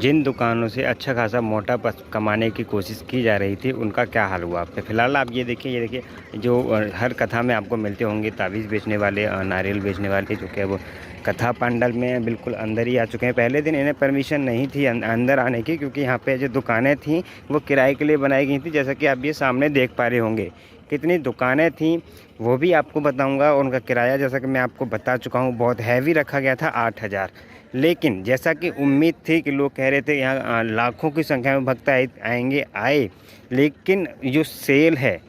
जिन दुकानों से अच्छा खासा मोटा कमाने की कोशिश की जा रही थी उनका क्या हाल हुआ। तो फिलहाल आप ये देखिए जो हर कथा में आपको मिलते होंगे तावीज़ बेचने वाले, नारियल बेचने वाले, जो कि अब कथा पंडाल में बिल्कुल अंदर ही आ चुके हैं। पहले दिन इन्हें परमिशन नहीं थी अंदर आने की, क्योंकि यहाँ पे जो दुकानें थीं वो किराए के लिए बनाई गई थी। जैसा कि आप ये सामने देख पा रहे होंगे कितनी दुकानें थीं वो भी आपको बताऊंगा। और उनका किराया जैसा कि मैं आपको बता चुका हूँ बहुत हैवी रखा गया था, 8,000। लेकिन जैसा कि उम्मीद थी कि लोग कह रहे थे यहाँ लाखों की संख्या में भक्त आए, लेकिन जो सेल है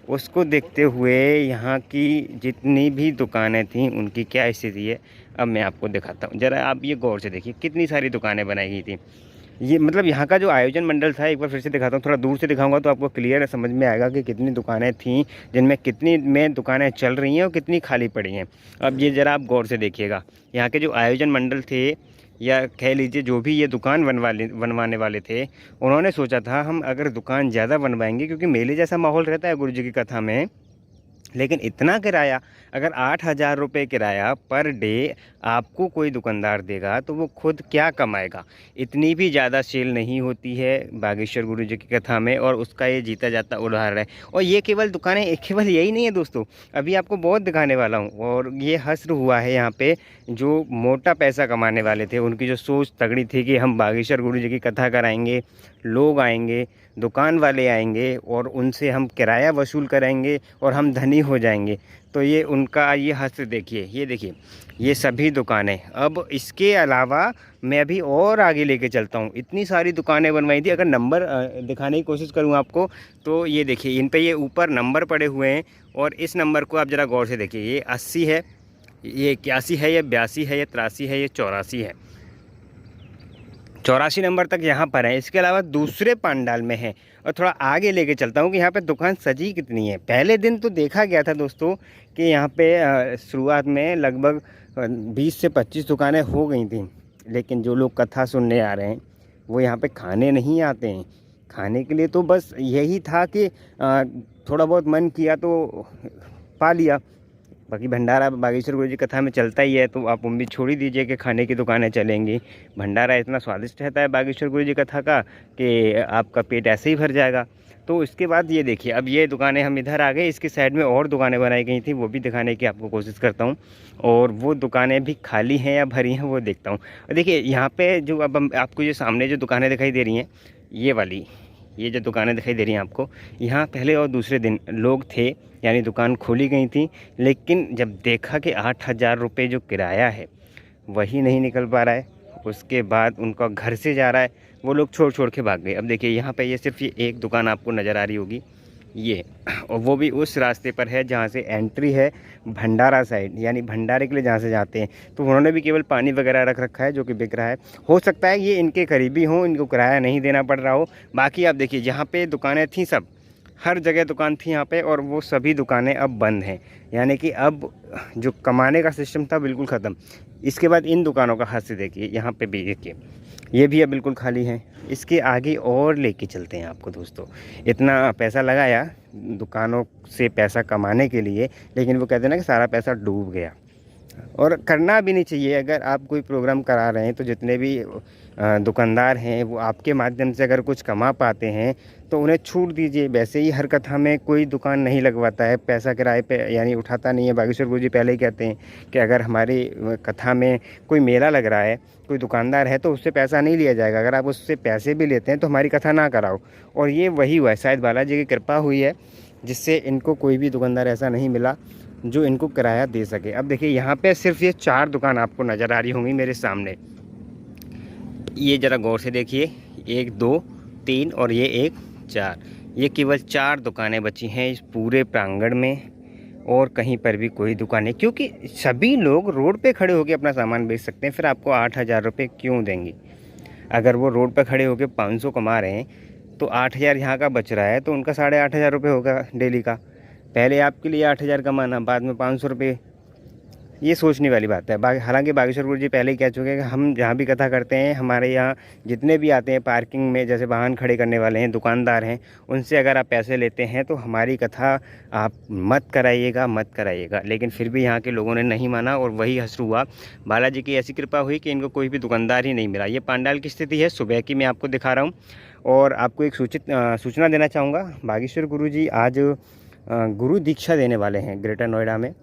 उसको देखते हुए यहाँ की जितनी भी दुकानें थीं उनकी क्या स्थिति है अब मैं आपको दिखाता हूँ। ज़रा आप ये गौर से देखिए कितनी सारी दुकानें बनाई गई थी। ये मतलब यहाँ का जो आयोजन मंडल था, एक बार फिर से दिखाता हूँ, थोड़ा दूर से दिखाऊंगा तो आपको क्लियर समझ में आएगा कि कितनी दुकानें थीं, जिनमें कितनी में दुकानें चल रही हैं और कितनी खाली पड़ी हैं। अब ये ज़रा आप गौर से देखिएगा, यहाँ के जो आयोजन मंडल थे या कह लीजिए जो भी ये दुकान बनवाने वाले थे, उन्होंने सोचा था हम अगर दुकान ज़्यादा बनवाएंगे, क्योंकि मेले जैसा माहौल रहता है गुरु जी की कथा में, लेकिन इतना किराया, अगर 8,000 रुपये किराया पर डे आपको कोई दुकानदार देगा तो वो खुद क्या कमाएगा। इतनी भी ज़्यादा सेल नहीं होती है बागेश्वर गुरु जी की कथा में, और उसका ये जीता जाता उदाहरण है। और ये केवल दुकानें, केवल यही नहीं है दोस्तों, अभी आपको बहुत दिखाने वाला हूँ। और ये हश्र हुआ है यहाँ पे जो मोटा पैसा कमाने वाले थे, उनकी जो सोच तगड़ी थी कि हम बागेश्वर गुरु जी की कथा कराएंगे, लोग आएंगे, दुकान वाले आएंगे और उनसे हम किराया वसूल करेंगे और हम धनी हो जाएंगे। तो ये उनका ये हश्र देखिए, ये देखिए ये सभी दुकानें। अब इसके अलावा मैं अभी और आगे लेके चलता हूँ, इतनी सारी दुकानें बनवाई थी। अगर नंबर दिखाने की कोशिश करूँ आपको तो ये देखिए इन पे ये ऊपर नंबर पड़े हुए हैं, और इस नंबर को आप ज़रा गौर से देखिए, ये 80 है, ये 81 है, ये 82 है, ये 83 है, ये 84 है, 84 नंबर तक यहाँ पर है। इसके अलावा दूसरे पंडाल में है। और थोड़ा आगे लेके चलता हूँ कि यहाँ पे दुकान सजी कितनी है। पहले दिन तो देखा गया था दोस्तों कि यहाँ पे शुरुआत में लगभग 20 से 25 दुकानें हो गई थी, लेकिन जो लोग कथा सुनने आ रहे हैं वो यहाँ पे खाने नहीं आते हैं। खाने के लिए तो बस यही था कि थोड़ा बहुत मन किया तो पा लिया, बाकी भंडारा बागेश्वर गुरु जी कथा में चलता ही है, तो आप उम्मीद छोड़ ही दीजिए कि खाने की दुकानें चलेंगी। भंडारा इतना स्वादिष्ट रहता है बागेश्वर गुरु जी कथा का कि आपका पेट ऐसे ही भर जाएगा। तो इसके बाद ये देखिए, अब ये दुकानें हम इधर आ गए, इसके साइड में और दुकानें बनाई गई थी, वो भी दिखाने की आपको कोशिश करता हूँ। और वो दुकानें भी खाली हैं या भरी हैं वो देखता हूँ। और देखिए यहाँ पे जो अब आपको ये सामने जो दुकानें दिखाई दे रही हैं, ये वाली, ये जो दुकानें दिखाई दे रही हैं आपको, यहाँ पहले और दूसरे दिन लोग थे, यानी दुकान खोली गई थी। लेकिन जब देखा कि 8,000 रुपये जो किराया है वही नहीं निकल पा रहा है, उसके बाद उनका घर से जा रहा है, वो लोग छोड़ छोड़ के भाग गए। अब देखिए यहाँ पे ये सिर्फ ये एक दुकान आपको नज़र आ रही होगी, ये, और वो भी उस रास्ते पर है जहाँ से एंट्री है भंडारा साइड, यानी भंडारे के लिए जहाँ से जाते हैं। तो उन्होंने भी केवल पानी वगैरह रख रखा है जो कि बिक रहा है। हो सकता है ये इनके करीबी हों, इनको किराया नहीं देना पड़ रहा हो। बाकी आप देखिए जहाँ पे दुकानें थीं, सब हर जगह दुकान थी यहाँ पे, और वो सभी दुकानें अब बंद हैं। यानी कि अब जो कमाने का सिस्टम था बिल्कुल ख़त्म। इसके बाद इन दुकानों का हाथ से देखिए, यहाँ पे भी देखिए ये भी अब बिल्कुल खाली हैं। इसके आगे और लेके चलते हैं आपको दोस्तों। इतना पैसा लगाया दुकानों से पैसा कमाने के लिए, लेकिन वो कहते हैं ना कि सारा पैसा डूब गया। और करना भी नहीं चाहिए। अगर आप कोई प्रोग्राम करा रहे हैं तो जितने भी दुकानदार हैं वो आपके माध्यम से अगर कुछ कमा पाते हैं तो उन्हें छूट दीजिए। वैसे ही हर कथा में कोई दुकान नहीं लगवाता है, पैसा किराए पे यानी उठाता नहीं है। बागेश्वर गुरु जी पहले ही कहते हैं कि अगर हमारी कथा में कोई मेला लग रहा है, कोई दुकानदार है, तो उससे पैसा नहीं लिया जाएगा। अगर आप उससे पैसे भी लेते हैं तो हमारी कथा ना कराओ। और ये वही हुआ है, शायद बालाजी की कृपा हुई है जिससे इनको कोई भी दुकानदार ऐसा नहीं मिला जो इनको किराया दे सके। अब देखिए यहाँ पे सिर्फ ये 4 दुकान आपको नज़र आ रही होंगी मेरे सामने। ये ज़रा गौर से देखिए, 1 2 3 और ये 1 4, ये केवल 4 दुकानें बची हैं इस पूरे प्रांगण में, और कहीं पर भी कोई दुकान नहीं, क्योंकि सभी लोग रोड पे खड़े होकर अपना सामान बेच सकते हैं। फिर आपको 8,000 रुपये क्यों देंगे? अगर वो रोड पर खड़े होकर 500 कमा रहे हैं तो 8,000 यहाँ का बच रहा है, तो उनका 8,500 रुपये होगा डेली का। पहले आपके लिए 8,000 कमाना, बाद में 500 रुपये ये सोचने वाली बात है। हालांकि बागेश्वर गुरु जी पहले ही कह चुके हैं कि हम जहाँ भी कथा करते हैं, हमारे यहाँ जितने भी आते हैं पार्किंग में, जैसे वाहन खड़े करने वाले हैं, दुकानदार हैं, उनसे अगर आप पैसे लेते हैं तो हमारी कथा आप मत कराइएगा, मत कराइएगा। लेकिन फिर भी यहाँ के लोगों ने नहीं माना और वही असर हुआ। बालाजी की ऐसी कृपा हुई कि इनको कोई भी दुकानदार ही नहीं मिला। ये पांडाल की स्थिति है, सुबह की मैं आपको दिखा रहा हूँ। और आपको एक सूचना देना चाहूँगा, बागेश्वर गुरु जी आज गुरु दीक्षा देने वाले हैं ग्रेटर नोएडा में,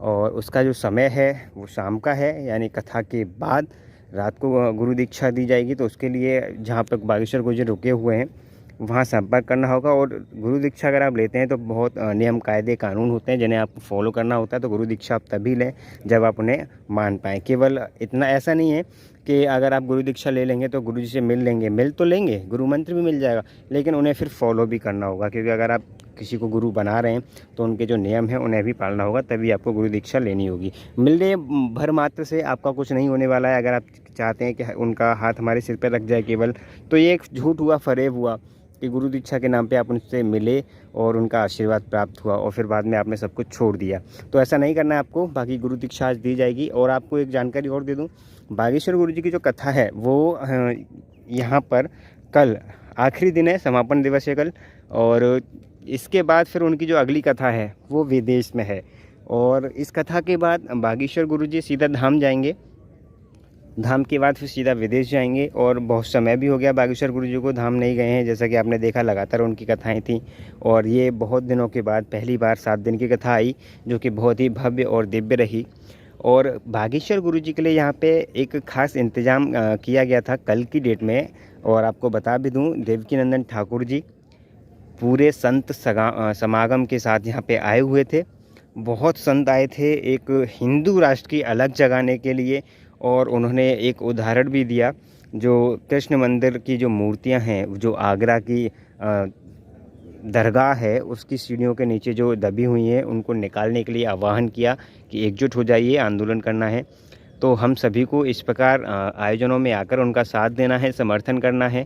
और उसका जो समय है वो शाम का है, यानी कथा के बाद रात को गुरु दीक्षा दी जाएगी। तो उसके लिए जहाँ पर बागेश्वर गुरु जी रुके हुए हैं वहाँ संपर्क करना होगा। और गुरु दीक्षा अगर आप लेते हैं तो बहुत नियम कायदे कानून होते हैं जिन्हें आपको फॉलो करना होता है। तो गुरु दीक्षा आप तभी लें जब आप उन्हें मान पाएँ। केवल इतना ऐसा नहीं है कि अगर आप गुरु दीक्षा ले लेंगे तो गुरु जी से मिल तो लेंगे, गुरु मंत्र भी मिल जाएगा, लेकिन उन्हें फिर फॉलो भी करना होगा। क्योंकि अगर आप किसी को गुरु बना रहे हैं तो उनके जो नियम हैं उन्हें भी पालना होगा, तभी आपको गुरु दीक्षा लेनी होगी। मिलने भर मात्र से आपका कुछ नहीं होने वाला है। अगर आप चाहते हैं कि उनका हाथ हमारे सिर पर लग जाए केवल, तो ये एक झूठ हुआ, फरेब हुआ कि गुरु दीक्षा के नाम पे आप उनसे मिले और उनका आशीर्वाद प्राप्त हुआ और फिर बाद में आपने सब कुछ छोड़ दिया। तो ऐसा नहीं करना है आपको। बाकी गुरु दीक्षा आज दी जाएगी। और आपको एक जानकारी और दे दूं, बागेश्वर गुरु जी की जो कथा है वो यहाँ पर कल आखिरी दिन है, समापन दिवस है कल। और इसके बाद फिर उनकी जो अगली कथा है वो विदेश में है। और इस कथा के बाद बागेश्वर गुरु जी सीधा धाम जाएंगे, धाम के बाद फिर सीधा विदेश जाएंगे। और बहुत समय भी हो गया बागेश्वर गुरु जी को धाम नहीं गए हैं, जैसा कि आपने देखा लगातार उनकी कथाएं थी। और ये बहुत दिनों के बाद पहली बार 7 दिन की कथा आई, जो कि बहुत ही भव्य और दिव्य रही। और बागेश्वर गुरु जी के लिए यहाँ पे एक खास इंतज़ाम किया गया था कल की डेट में। और आपको बता भी दूँ, देवकीनंदन ठाकुर जी पूरे संत समागम के साथ यहाँ पे आए हुए थे। बहुत संत आए थे एक हिंदू राष्ट्र की अलग जगाने के लिए। और उन्होंने एक उदाहरण भी दिया, जो कृष्ण मंदिर की जो मूर्तियां हैं, जो आगरा की दरगाह है उसकी सीढ़ियों के नीचे जो दबी हुई हैं, उनको निकालने के लिए आह्वान किया कि एकजुट हो जाइए, आंदोलन करना है। तो हम सभी को इस प्रकार आयोजनों में आकर उनका साथ देना है, समर्थन करना है।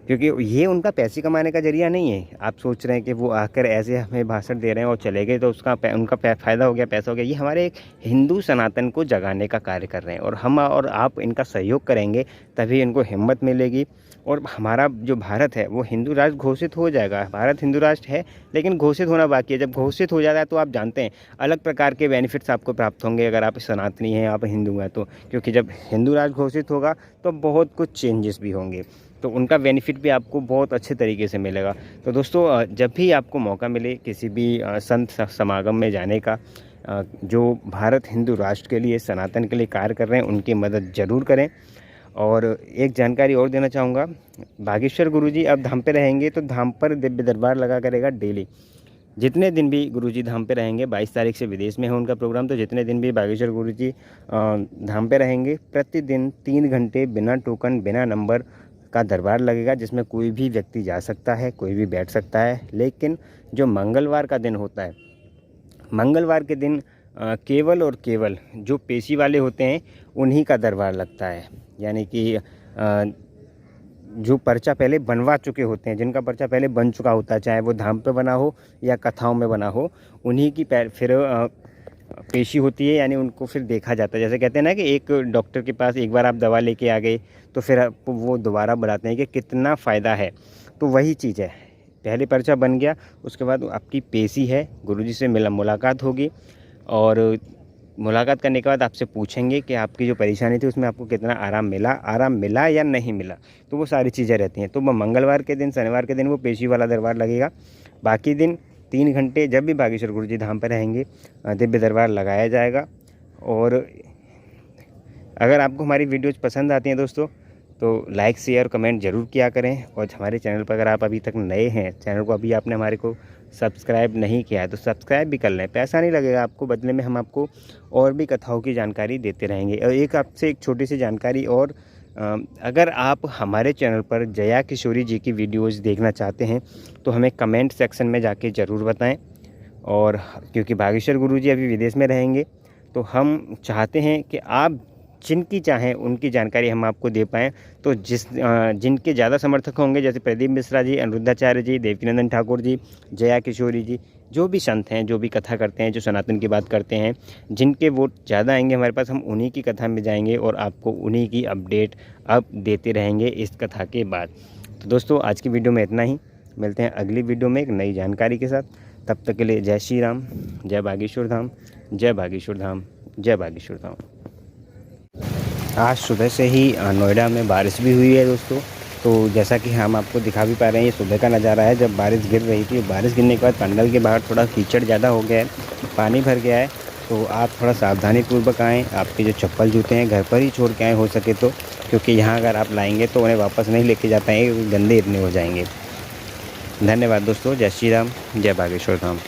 क्योंकि ये उनका पैसे कमाने का जरिया नहीं है। आप सोच रहे हैं कि वो आकर ऐसे हमें भाषण दे रहे हैं और चले गए तो उनका फ़ायदा हो गया, पैसा हो गया। ये हमारे एक हिंदू सनातन को जगाने का कार्य कर रहे हैं। और हम और आप इनका सहयोग करेंगे तभी इनको हिम्मत मिलेगी। और हमारा जो भारत है वो हिंदू राष्ट्र घोषित हो जाएगा। भारत हिंदू राष्ट्र है, लेकिन घोषित होना बाकी है। जब घोषित हो जाता है तो आप जानते हैं अलग प्रकार के बेनिफिट्स आपको प्राप्त होंगे अगर आप सनातनी हैं, आप हिंदू हैं तो। क्योंकि जब हिंदू राष्ट्र घोषित होगा तो बहुत कुछ चेंजेस भी होंगे, तो उनका बेनिफिट भी आपको बहुत अच्छे तरीके से मिलेगा। तो दोस्तों, जब भी आपको मौका मिले किसी भी संत समागम में जाने का, जो भारत हिंदू राष्ट्र के लिए, सनातन के लिए कार्य कर रहे हैं, उनकी मदद ज़रूर करें। और एक जानकारी और देना चाहूँगा, बागेश्वर गुरुजी अब धाम पे रहेंगे तो धाम पर दिव्य दरबार लगा करेगा डेली। जितने दिन भी गुरुजी धाम पे रहेंगे, 22 तारीख से विदेश में है उनका प्रोग्राम, तो जितने दिन भी बागेश्वर गुरुजी धाम पे रहेंगे, प्रतिदिन 3 घंटे बिना टोकन, बिना नंबर का दरबार लगेगा, जिसमें कोई भी व्यक्ति जा सकता है, कोई भी बैठ सकता है। लेकिन जो मंगलवार का दिन होता है, मंगलवार के दिन केवल और केवल जो पेशी वाले होते हैं उन्हीं का दरबार लगता है। यानी कि जो पर्चा पहले बनवा चुके होते हैं, जिनका पर्चा पहले बन चुका होता है, चाहे वो धाम पे बना हो या कथाओं में बना हो, उन्हीं की फिर पेशी होती है। यानी उनको फिर देखा जाता है। जैसे कहते हैं ना कि एक डॉक्टर के पास एक बार आप दवा लेके आ गए तो फिर आपको वो दोबारा बताते हैं कि कितना फ़ायदा है। तो वही चीज़ है, पहले पर्चा बन गया, उसके बाद आपकी पेशी है, गुरुजी से मुलाकात होगी। और मुलाकात करने के बाद आपसे पूछेंगे कि आपकी जो परेशानी थी उसमें आपको कितना आराम मिला या नहीं मिला। तो वो सारी चीज़ें रहती हैं। तो मंगलवार के दिन, शनिवार के दिन वो पेशी वाला दरबार लगेगा। बाकी दिन 3 घंटे जब भी बागेश्वर गुरुजी धाम पर रहेंगे, दिव्य दरबार लगाया जाएगा। और अगर आपको हमारी वीडियोज़ पसंद आती हैं दोस्तों, तो लाइक, शेयर, कमेंट ज़रूर किया करें। और हमारे चैनल पर अगर आप अभी तक नए हैं, चैनल को अभी आपने हमारे को सब्सक्राइब नहीं किया है तो सब्सक्राइब भी कर लें। पैसा नहीं लगेगा आपको, बदले में हम आपको और भी कथाओं की जानकारी देते रहेंगे। और एक आपसे एक छोटी सी जानकारी और, अगर आप हमारे चैनल पर जया किशोरी जी की वीडियोज़ देखना चाहते हैं तो हमें कमेंट सेक्शन में जाके ज़रूर बताएं। और क्योंकि बागेश्वर गुरुजी अभी विदेश में रहेंगे, तो हम चाहते हैं कि आप जिनकी चाहें उनकी जानकारी हम आपको दे पाएँ। तो जिनके ज़्यादा समर्थक होंगे, जैसे प्रदीप मिश्रा जी, अनिरुद्धाचार्य जी, देवकीनंदन ठाकुर जी, जया किशोरी जी, जो भी संत हैं, जो भी कथा करते हैं, जो सनातन की बात करते हैं, जिनके वोट ज़्यादा आएंगे हमारे पास, हम उन्हीं की कथा में जाएंगे और आपको उन्हीं की अपडेट अब देते रहेंगे इस कथा के बाद। तो दोस्तों आज की वीडियो में इतना ही, मिलते हैं अगली वीडियो में एक नई जानकारी के साथ। तब तक के लिए जय श्री राम, जय बागेश्वर धाम, जय बागेश्वर धाम, जय बागेश्वर धाम। आज सुबह से ही नोएडा में बारिश भी हुई है दोस्तों। तो जैसा कि हम आपको दिखा भी पा रहे हैं, ये सुबह का नज़ारा है जब बारिश गिर रही थी। बारिश गिरने के बाद पंडाल के बाहर थोड़ा कीचड़ ज़्यादा हो गया है, पानी भर गया है। तो आप थोड़ा सावधानीपूर्वक आएँ, आपके जो चप्पल जूते हैं घर पर ही छोड़ के आएँ हो सके तो, क्योंकि यहाँ अगर आप लाएँगे तो उन्हें वापस नहीं लेके जा पाएंगे, गंदे इतने हो जाएंगे। धन्यवाद दोस्तों, जय श्री राम, जय बागेश्वर धाम।